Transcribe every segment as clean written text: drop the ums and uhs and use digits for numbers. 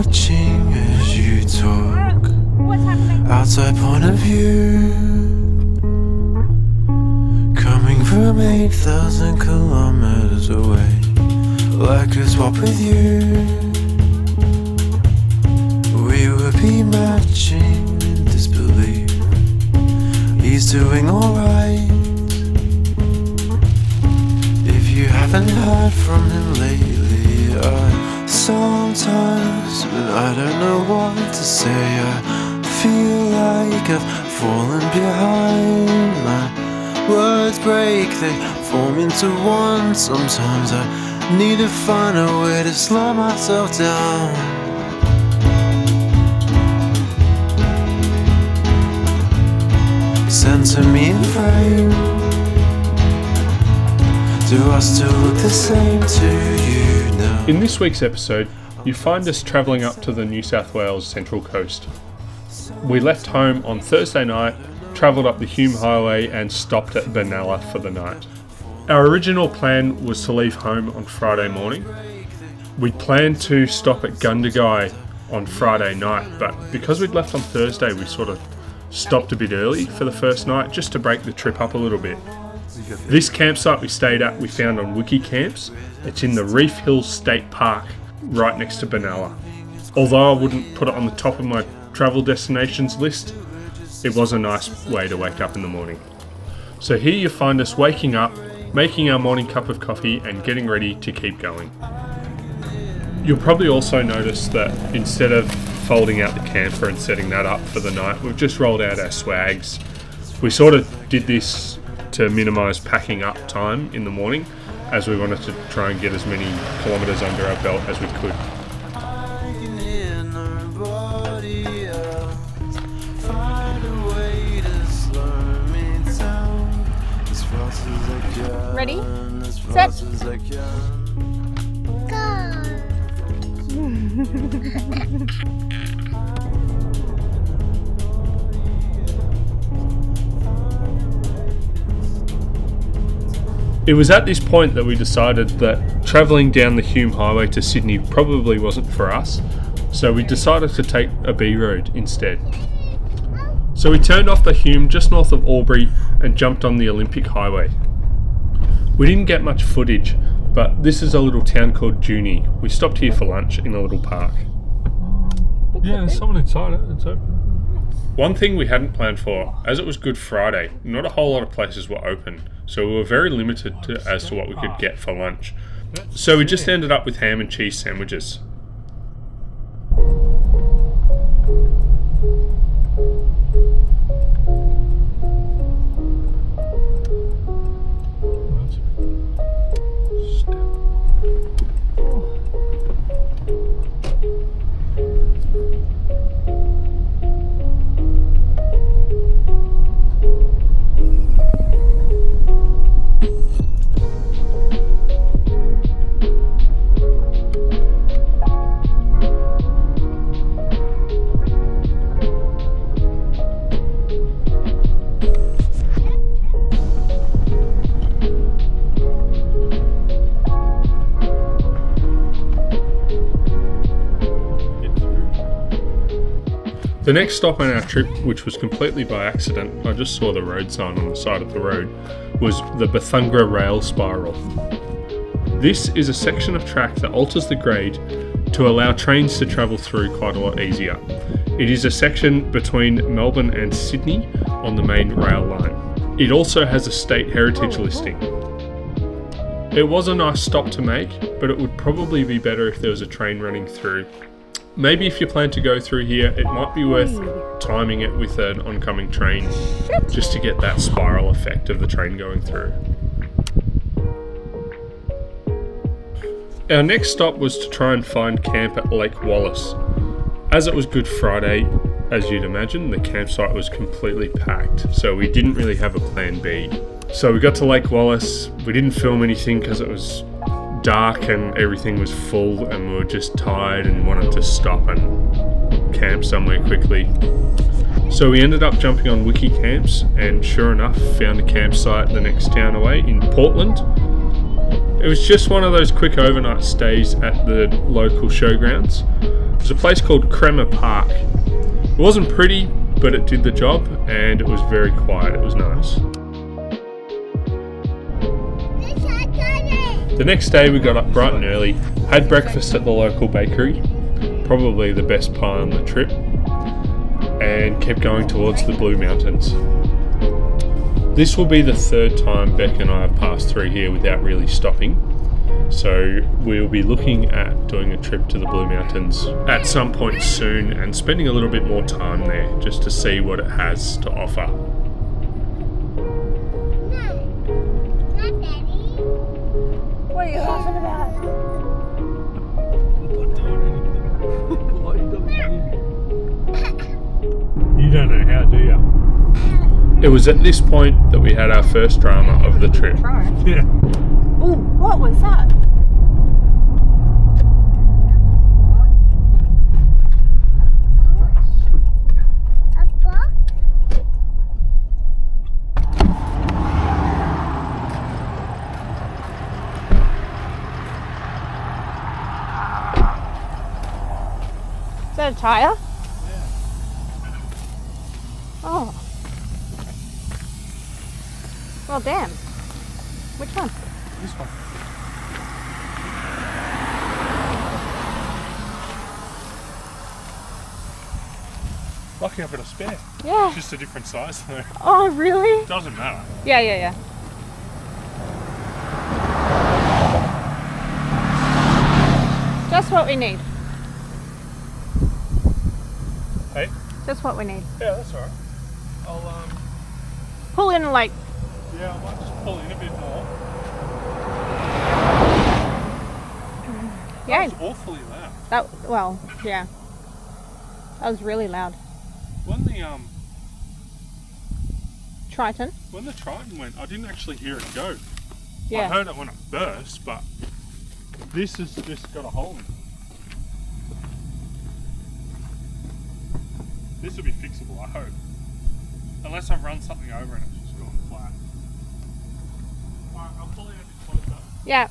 watching as you talk. Outside point of view, coming from 8,000 kilometers away. Like a swap with you, we would be matching in disbelief. He's doing alright. If you haven't heard from him lately, I sometimes, but I don't know what to say. I feel like I've fallen behind. My words break, they form into one. Sometimes I need to find a way to slow myself down. Center me in frame. Do I still look the same to you now? In this week's episode, you find us travelling up to the New South Wales Central Coast. We left home on Thursday night, travelled up the Hume Highway and stopped at Benalla for the night. Our original plan was to leave home on Friday morning. We planned to stop at Gundagai on Friday night, but because we'd left on Thursday, we sort of stopped a bit early for the first night just to break the trip up a little bit. This campsite we stayed at, we found on Wiki Camps. It's in the Reef Hills State Park, right next to Benalla. Although I wouldn't put it on the top of my travel destinations list, it was a nice way to wake up in the morning. So here you find us waking up, making our morning cup of coffee and getting ready to keep going. You'll probably also notice that instead of folding out the camper and setting that up for the night, we've just rolled out our swags. We sort of did this to minimise packing up time in the morning, as we wanted to try and get as many kilometres under our belt as we could. Ready? Set. Go! It was at this point that we decided that travelling down the Hume Highway to Sydney probably wasn't for us, so we decided to take a B road instead. So we turned off the Hume just north of Albury and jumped on the Olympic Highway. We didn't get much footage, but this is a little town called Junee. We stopped here for lunch in a little park. Yeah, there's someone inside it. It's open. One thing we hadn't planned for, as it was Good Friday, not a whole lot of places were open, so we were very limited as to what we could get for lunch. So we just ended up with ham and cheese sandwiches. The next stop on our trip, which was completely by accident, I just saw the road sign on the side of the road, was the Bethungra Rail Spiral. This is a section of track that alters the grade to allow trains to travel through quite a lot easier. It is a section between Melbourne and Sydney on the main rail line. It also has a state heritage listing. It was a nice stop to make, but it would probably be better if there was a train running through. Maybe if you plan to go through here, it might be worth timing it with an oncoming train just to get that spiral effect of the train going through. Our next stop was to try and find camp at Lake Wallace. As it was Good Friday, as you'd imagine, the campsite was completely packed, so we didn't really have a plan B. So we got to Lake Wallace, we didn't film anything because it was dark and everything was full and we were just tired and wanted to stop and camp somewhere quickly. So we ended up jumping on Wiki Camps and sure enough found a campsite the next town away in Portland. It was just one of those quick overnight stays at the local showgrounds. There's a place called Kremer Park. It wasn't pretty, but it did the job, and it was very quiet. It was nice. The next day we got up bright and early, had breakfast at the local bakery, probably the best pie on the trip, and kept going towards the Blue Mountains. This will be the third time Beck and I have passed through here without really stopping, so we'll be looking at doing a trip to the Blue Mountains at some point soon and spending a little bit more time there just to see what it has to offer. What are you laughing about? You don't know how, do you? It was at this point that we had our first drama of the trip. Yeah. Oh, what was that? Is that a tyre? Yeah. Oh. Well, damn. Which one? This one. Lucky I've got a spare. Yeah. Just a different size though. Oh, really? Doesn't matter. Yeah. Just what we need. Hey? Just what we need. Yeah, that's alright. I'll Pull in like. yeah, I might just pull in a bit more. Yeah. That was awfully loud. Well, yeah. That was really loud. When the Triton. when the Triton went, I didn't actually hear it go. I Yeah. heard it when it burst, but this has just got a hole in it. This will be fixable, I hope. Unless I've run something over and it's just gone flat. Alright, I'll pull in a bit closer. Yeah.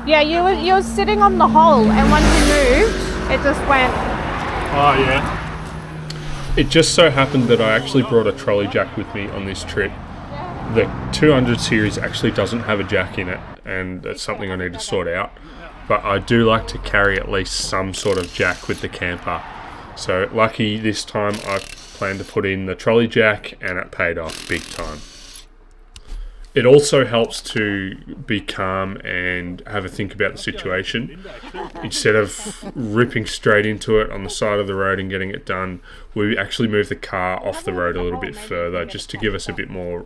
Yeah, you were sitting on the hole, and when you moved, it just went. Oh yeah. It just so happened that I actually brought a trolley jack with me on this trip. The 200 series actually doesn't have a jack in it, and that's something I need to sort out. But I do like to carry at least some sort of jack with the camper. So lucky this time I planned to put in the trolley jack, and it paid off big time. It also helps to be calm and have a think about the situation. Instead of ripping straight into it on the side of the road and getting it done, we actually move the car off the road a little bit further just to give us a bit more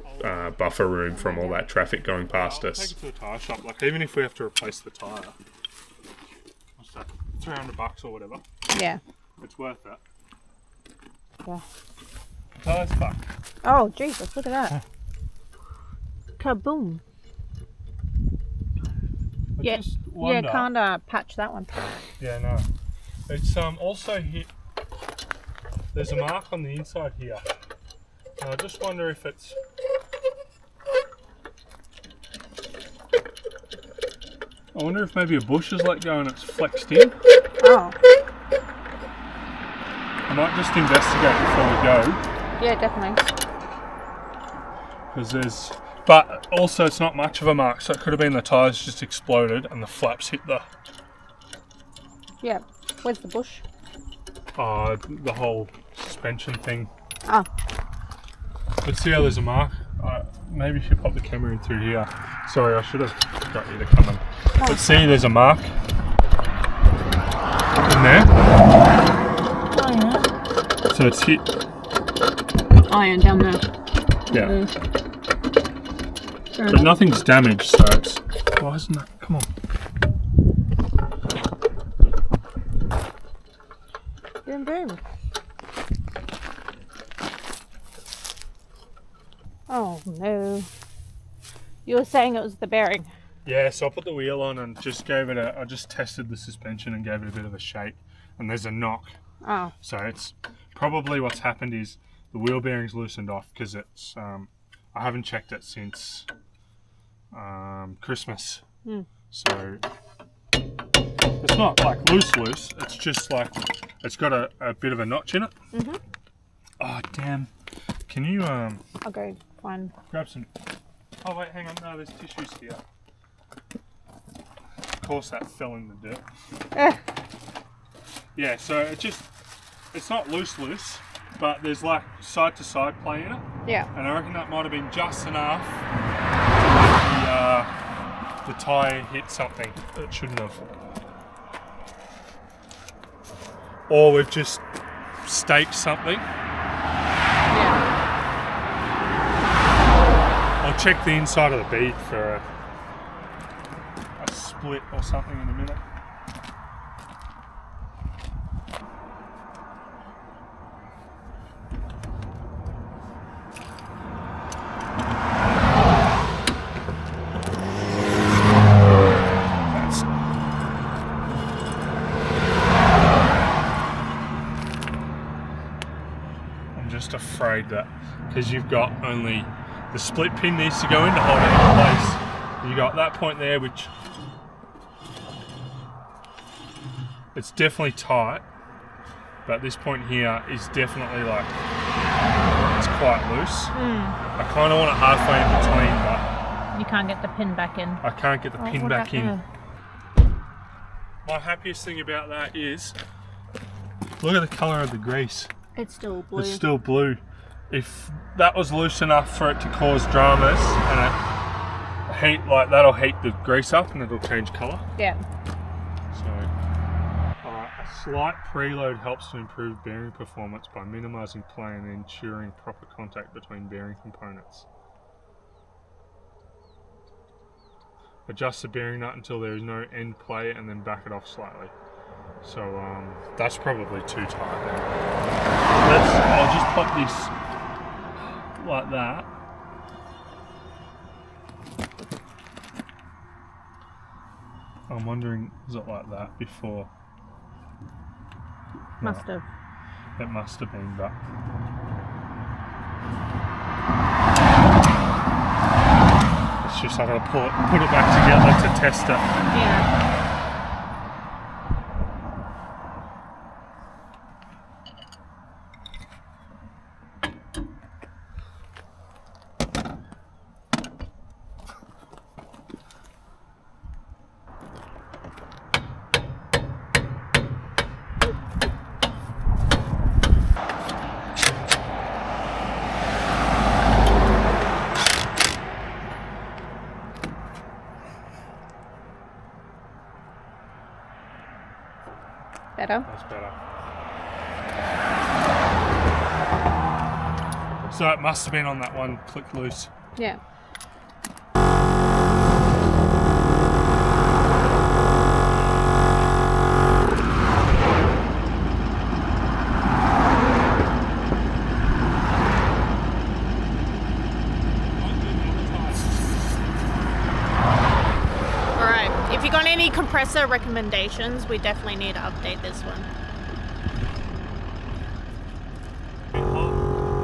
buffer room from all that traffic going past us. Take it to a tyre shop, like even if we have to replace the tyre, what's that, $300 or whatever, Yeah. it's worth it. Yeah. The tyre's fucked. Oh, Jesus, look at that. Kaboom. Yeah, can't patch that one. Yeah, no. It's also hit. There's a mark on the inside here. And I just wonder if it's. I wonder if maybe a bush is let go and it's flexed in. Oh. I might just investigate before we go. Yeah, definitely. Because there's. But also, it's not much of a mark, so it could have been the tyres just exploded and the flaps hit the. Yeah. Where's the bush? The whole suspension thing. Oh. But see how there's a mark? Maybe if you pop the camera in through here. Sorry, I should have got you to come in. But see, there's a mark in there. Oh, yeah. So it's hit. Oh, yeah, down there. Yeah. But nothing's damaged, so it's. Why isn't that? Come on. Boom, boom. Oh, no. You were saying it was the bearing. Yeah, so I put the wheel on and just gave it I just tested the suspension and gave it a bit of a shake, and there's a knock. Oh. So it's probably what's happened is the wheel bearing's loosened off because it's. I haven't checked it since Christmas. So it's not like loose. It's just like it's got a bit of a notch in it. Oh damn! Can you I'll go find. grab some? Oh wait, hang on. No, there's tissues here. Of course, that fell in the dirt. Yeah, so it's not loose, but there's like side to side play in it. Yeah. And I reckon that might have been just enough to the tyre hit something that it shouldn't have. Or we've just staked something. Yeah. I'll check the inside of the bead for a split or something in a minute. Afraid that because you've got only the split pin needs to go in to hold it in place. You got that point there, which it's definitely tight, but this point here is definitely like it's quite loose. I kind of want it halfway in between, but you can't get the pin back in. I can't get the pin back in. My happiest thing about that is look at the colour of the grease. It's still blue. It's still blue. If that was loose enough for it to cause dramas and it that'll heat the grease up and it'll change colour. Yeah. So, a slight preload helps to improve bearing performance by minimising play and ensuring proper contact between bearing components. Adjust the bearing nut until there is no end play and then back it off slightly. So that's probably too tight now. I'll just pop this like that. I'm wondering, is it like that before? Must have. It must have been, but it's just I gotta put it back together to test it. Yeah. Better? That's better. So it must have been on that one click loose. Yeah. If you got any compressor recommendations, we definitely need to update this one.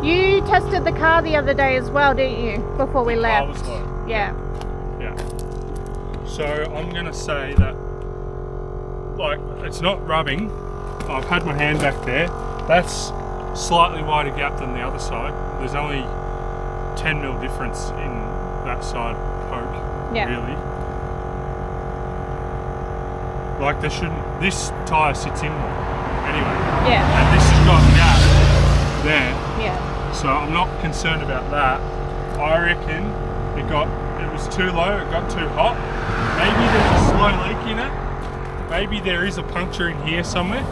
You tested the car the other day as well, didn't you? Before we left. Was low. Yeah. Yeah. So I'm gonna say that, like, it's not rubbing. I've had my hand back there. That's slightly wider gap than the other side. There's only 10mm difference in that side poke. Yeah. Really. Like this tyre sits in more anyway. Yeah. And this has got a gap there. Yeah. So I'm not concerned about that. I reckon it was too low, it got too hot. Maybe there's a slow leak in it. Maybe there is a puncture in here somewhere.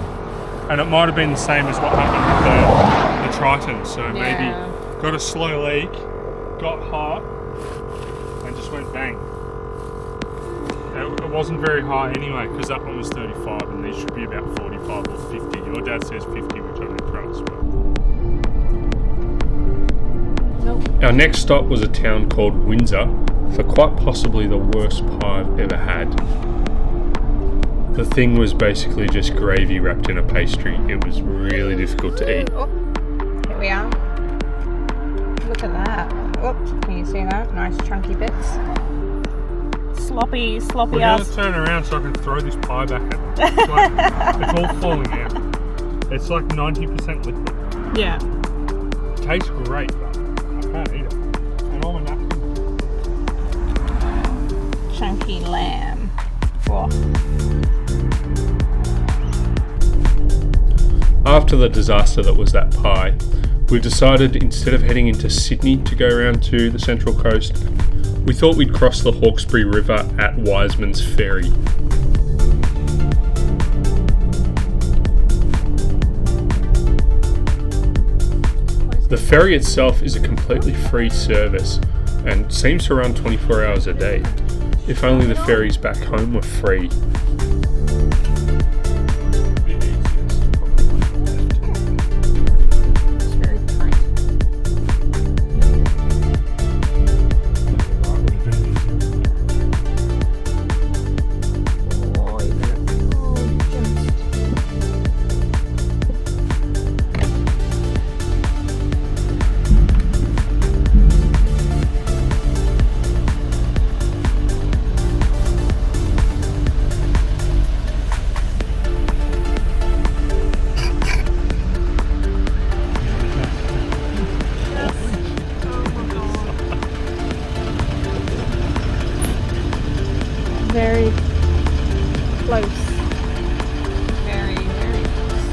And it might have been the same as what happened with the Triton. So maybe got a slow leak, got hot, and just went bang. It wasn't very high anyway, because that one was 35 and these should be about 45 or 50. Your dad says 50, which I don't trust. But... Nope. Our next stop was a town called Windsor for quite possibly the worst pie I've ever had. The thing was basically just gravy wrapped in a pastry. It was really difficult to eat. Oh, here we are. Look at that. Oh, can you see that? Nice chunky bits. Sloppy We're going ass. to turn around so I can throw this pie back at them. It's all falling out. It's like 90% liquid. Yeah. It tastes great, but I can't eat it. And all my napkins. Chunky lamb. Whoa. After the disaster that was that pie, we decided instead of heading into Sydney to go around to the Central Coast, we thought we'd cross the Hawkesbury River at Wiseman's Ferry. The ferry itself is a completely free service and seems to run 24 hours a day. If only the ferries back home were free. Very close. Very, very close.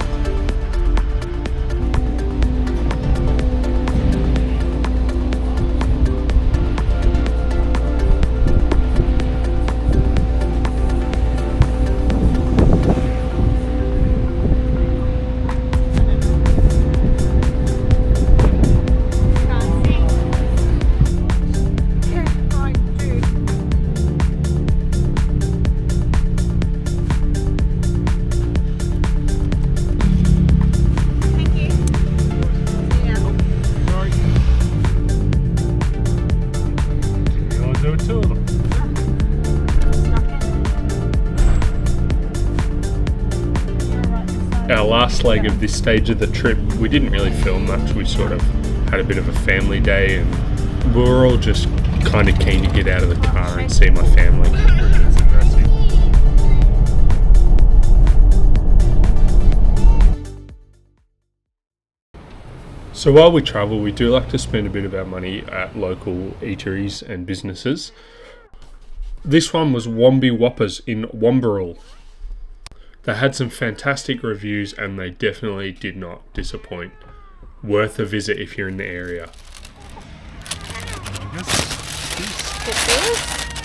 Our last leg of this stage of the trip, we didn't really film much. We sort of had a bit of a family day and we were all just kind of keen to get out of the car and see my family. So while we travel, we do like to spend a bit of our money at local eateries and businesses. This one was Wombi Whoppers in Womberall. They had some fantastic reviews and they definitely did not disappoint. Worth a visit if you're in the area. I guess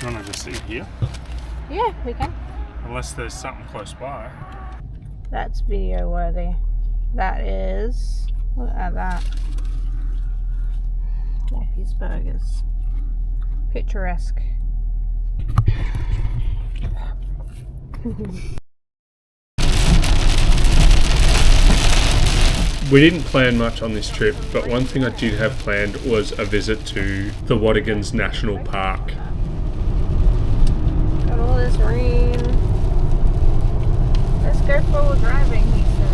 you want to just eat here? Yeah, we can. Unless there's something close by. That's video worthy. That is. Look at that. Wappy's Burgers. Picturesque. We didn't plan much on this trip, but one thing I did have planned was a visit to the Watagans National Park. Got all this rain. Let's go forward driving, he said.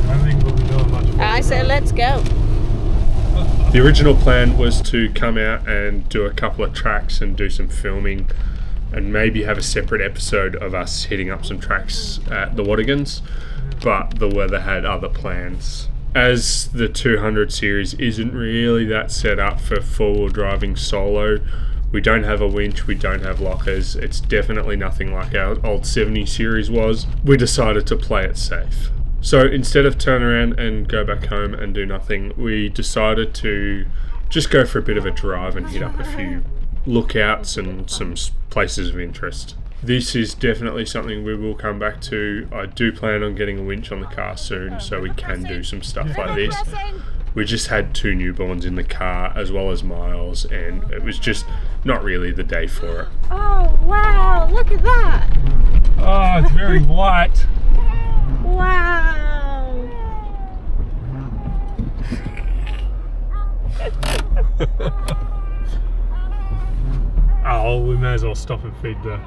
I don't think we'll be doing much. I said let's go. The original plan was to come out and do a couple of tracks and do some filming and maybe have a separate episode of us hitting up some tracks at the Watagans, but the weather had other plans. As the 200 series isn't really that set up for four-wheel driving solo, we don't have a winch, we don't have lockers, it's definitely nothing like our old 70 series was. We decided to play it safe. So instead of turn around and go back home and do nothing, we decided to just go for a bit of a drive and hit up a few lookouts and some places of interest. This is definitely something we will come back to. I do plan on getting a winch on the car soon so we can do some stuff like this. We just had two newborns in the car as well as Miles and it was just not really the day for it. Oh wow, look at that. Oh, it's very white. Wow. Oh, we may as well stop and feed the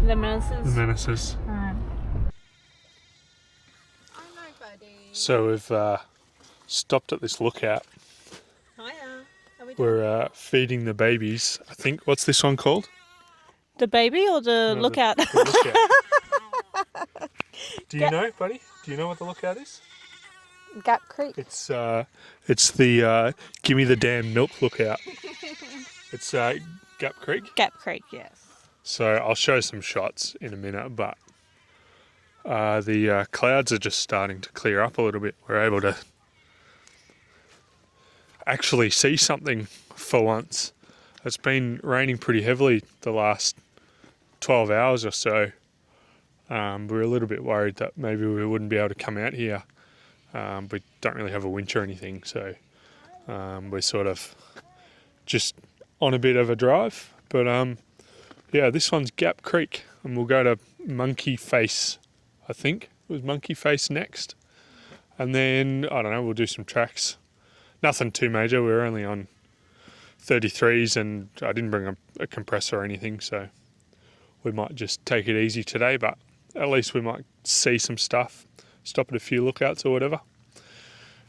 menaces. menaces. Buddy. So we've stopped at this lookout. Hiya. How we We're feeding the babies. I think, what's this one called? The baby or the No, lookout? The lookout. Do you know, buddy? Do you know what the lookout is? Gap Creek. It's the Gimme the Damn Milk lookout. It's Gap Creek. Gap Creek, yes. So I'll show some shots in a minute, but the clouds are just starting to clear up a little bit. We're able to actually see something for once. It's been raining pretty heavily the last 12 hours or so. We're a little bit worried that maybe we wouldn't be able to come out here. We don't really have a winch or anything, so we're sort of just on a bit of a drive. But yeah, this one's Gap Creek, and we'll go to Monkey Face, I think. It was Monkey Face next. And then, I don't know, we'll do some tracks. Nothing too major, we're only on 33s, and I didn't bring a compressor or anything, so we might just take it easy today, but at least we might see some stuff, stop at a few lookouts or whatever.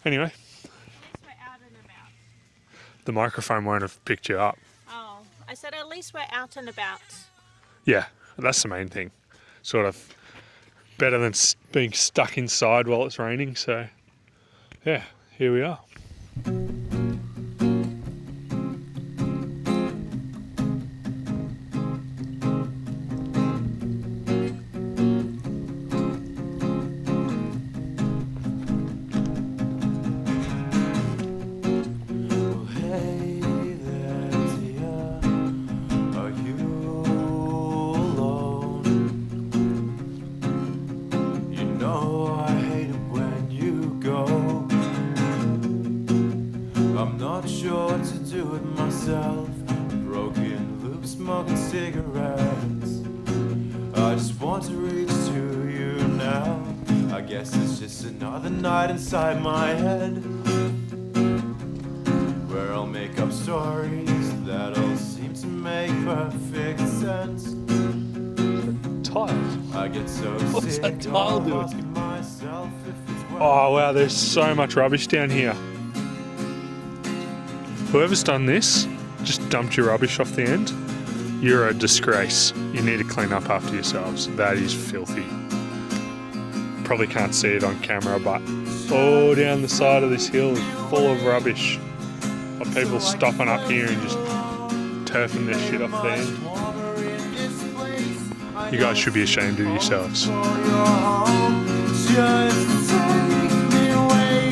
Anyway. We're out and about. The microphone won't have picked you up. Oh, I said at least we're out and about. Yeah, that's the main thing. Sort of better than being stuck inside while it's raining, so yeah, here we are. Inside my head, where I'll make up stories that'll seem to make perfect sense. Tile. I get so What's sick that tile of doing? asking myself if it's worth Oh wow, there's so much rubbish down here. Whoever's done this, just dumped your rubbish off the end. You're a disgrace. You need to clean up after yourselves. That is filthy. Probably can't see it on camera, but all down the side of this hill is full of rubbish. Of people stopping up here and just turfing their shit off the end. You guys should be ashamed of yourselves. Just take me away,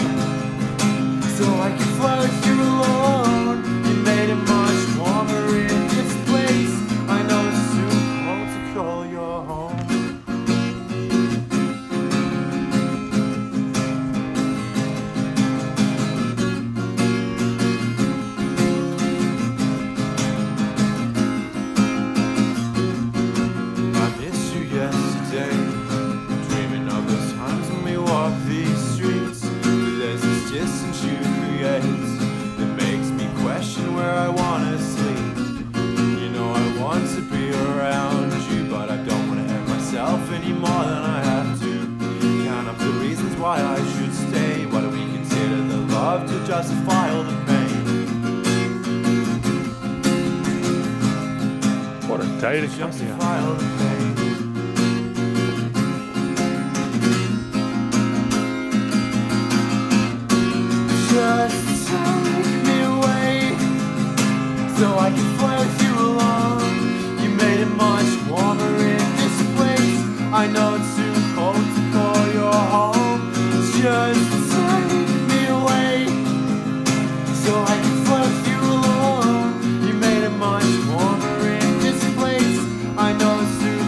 so I can float you alone. You made it much warmer in this place. I know it's too cold to call your home. Why I should stay? Why do we consider the love to justify all the pain? What a day to come here. Justify all the pain. Just take me away, so I can float you along. You made it much warmer in this place. I know it's too cold to call your home. Just take me away, so I can float you along. You made it much warmer in this place. I know it's too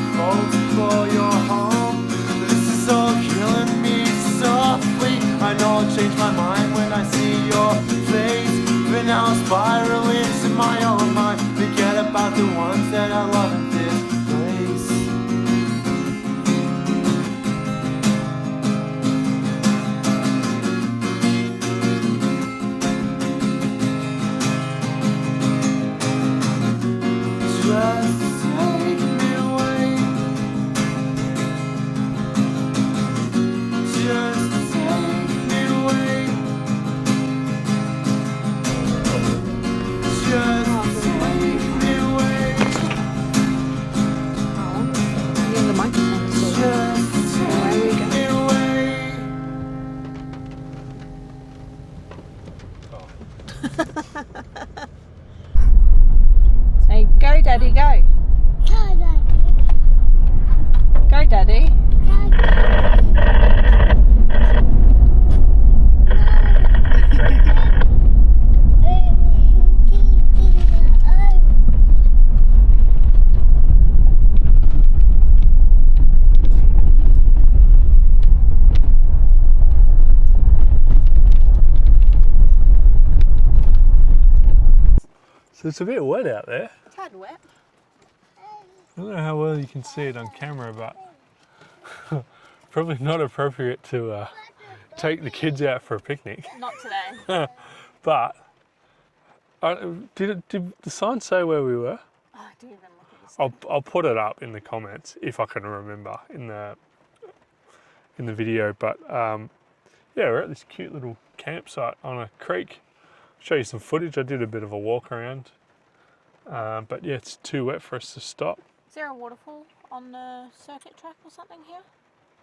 it's a bit wet out there. It's hard wet. I don't know how well you can see it on camera, but probably not appropriate to take the kids out for a picnic. Not today. But did the sign say where we were? Oh, I didn't even look at the sign. I'll put it up in the comments if I can remember in the video. But yeah, we're at this cute little campsite on a creek. Show you some footage. I did a bit of a walk around, but yeah, it's too wet for us to stop. Is there a waterfall on the circuit track or something here?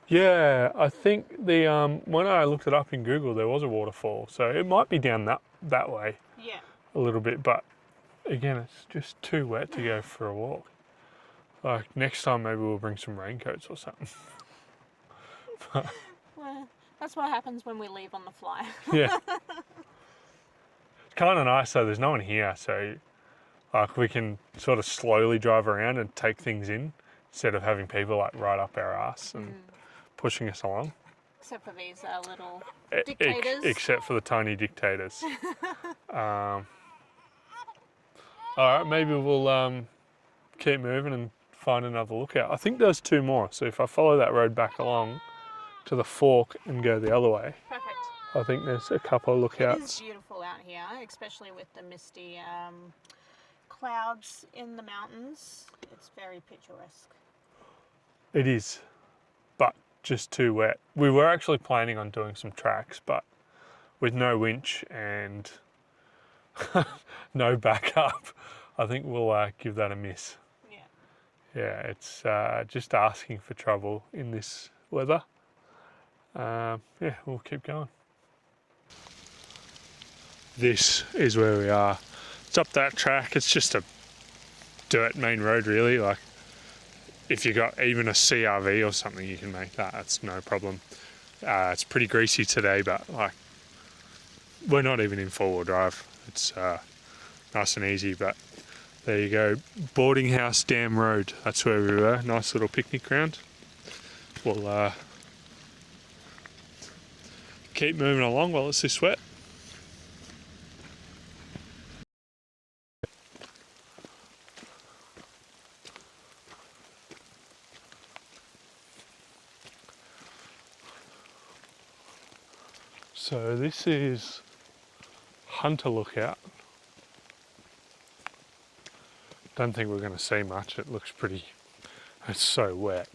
Yeah, I think the when I looked it up in Google, there was a waterfall, so it might be down that way. Yeah. A little bit, but again, it's just too wet to go for a walk. Like next time, maybe we'll bring some raincoats or something. Well, that's what happens when we leave on the fly. Yeah. It's kind of nice though, there's no one here, so like we can sort of slowly drive around and take things in instead of having people like right up our ass and pushing us along. Except for these little dictators. Except for the tiny dictators. All right, maybe we'll keep moving and find another lookout. I think there's two more, so if I follow that road back along to the fork and go the other way, Perfect. I think there's a couple of lookouts. It is beautiful out here, especially with the misty clouds in the mountains. It's very picturesque. It is, but just too wet. We were actually planning on doing some tracks, but with no winch and no backup, I think we'll give that a miss. Yeah. Yeah, it's just asking for trouble in this weather. Yeah, we'll keep going. This is where we are. It's up that track. It's just a dirt main road, really. Like, if you got even a CRV or something, you can make that. That's no problem. It's pretty greasy today, but like, we're not even in four-wheel drive. It's nice and easy, but there you go. Boarding House Dam Road. That's where we were. Nice little picnic ground. We'll keep moving along while it's this wet. So this is Hunter Lookout. Don't think we're going to see much. It looks pretty, it's so wet.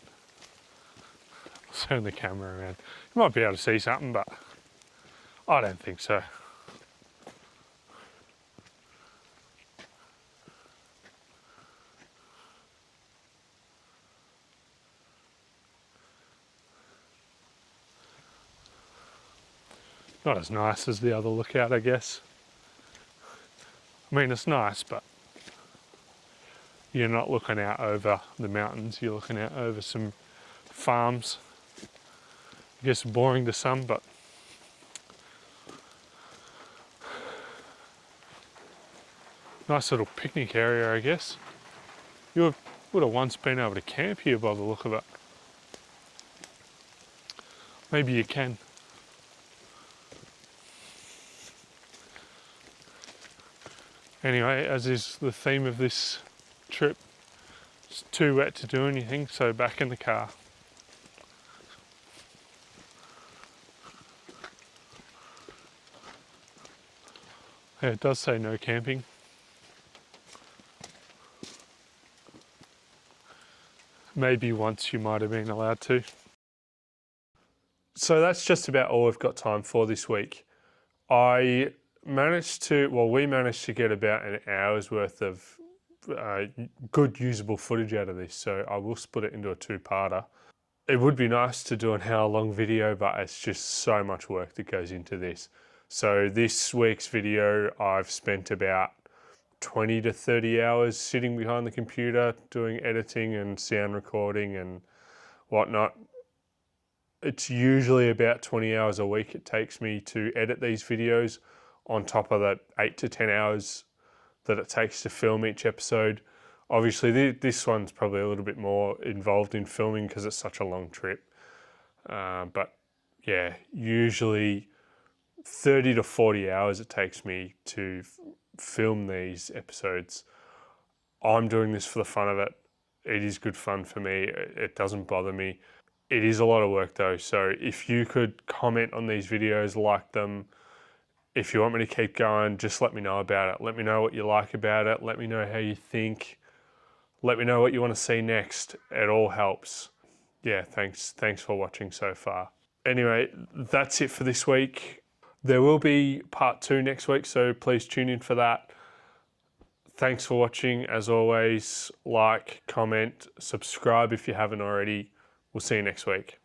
I'll turn the camera around. You might be able to see something, but I don't think so. Not as nice as the other lookout, I guess. I mean, it's nice, but you're not looking out over the mountains, you're looking out over some farms. I guess boring to some, but nice little picnic area, I guess. You would have once been able to camp here by the look of it. Maybe you can. Anyway, as is the theme of this trip, it's too wet to do anything, so back in the car. Yeah, it does say no camping. Maybe once you might have been allowed to. So that's just about all we've got time for this week. we managed to get about an hour's worth of good usable footage out of this, so I will split it into a two-parter. It would be nice to do an hour-long video, but it's just so much work that goes into this. So this week's video, I've spent about 20 to 30 hours sitting behind the computer doing editing and sound recording and whatnot. It's usually about 20 hours a week it takes me to edit these videos, on top of that 8 to 10 hours that it takes to film each episode. Obviously this one's probably a little bit more involved in filming because it's such a long trip. But yeah, usually 30 to 40 hours it takes me to film these episodes. I'm doing this for the fun of it. It is good fun for me. It doesn't bother me. It is a lot of work though. So if you could comment on these videos, like them, if you want me to keep going, just let me know about it. Let me know what you like about it. Let me know how you think. Let me know what you want to see next. It all helps. Yeah, thanks for watching so far. Anyway, that's it for this week. There will be part 2 next week, so please tune in for that. Thanks for watching. As always, like, comment, subscribe if you haven't already. We'll see you next week.